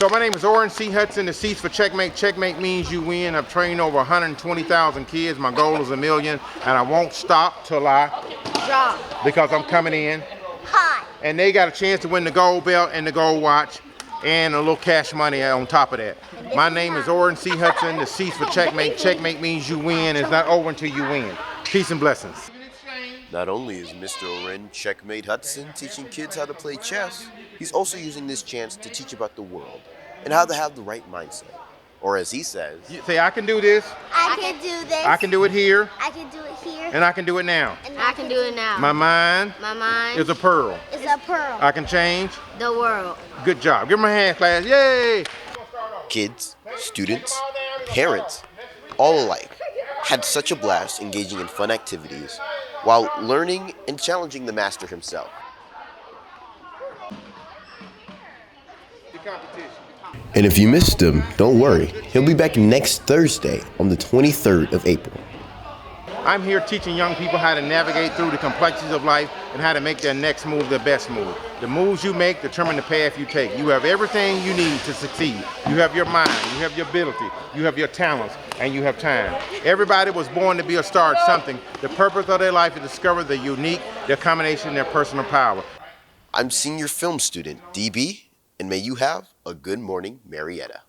So my name is Orrin C. Hudson. The C's for checkmate. Checkmate means you win. I've trained over 120,000 kids. My goal is 1 million, and I won't stop till I drop. Because I'm coming in Hot. and they got a chance to win the gold belt and the gold watch and a little cash money on top of that. My name is Orrin C. Hudson. The C's for checkmate. Checkmate means you win. It's not over until you win. Peace and blessings. Not only is Mr. Orrin Checkmate Hudson teaching kids how to play chess, he's also using this chance to teach about the world and how to have the right mindset. Or as he says, You say, I can do this. I can do this. I can do it here. I can do it here. And I can do it now. And I can do it now. My mind is a pearl. It's a pearl. I can change The world. Good job. Give them a hand, class. Yay! kids, students, parents, all alike, had such a blast engaging in fun activities while learning and challenging the master himself. And if you missed him, don't worry. He'll be back next Thursday on the 23rd of April. I'm here teaching young people how to navigate through the complexities of life and how to make their next move their best move. The moves you make determine the path you take. You have everything you need to succeed. You have your mind, you have your ability, you have your talents, and you have time. Everybody was born to be a star at something. The purpose of their life is to discover the unique, their combination, their personal power. I'm senior film student DB, and may you have a good morning, Marietta.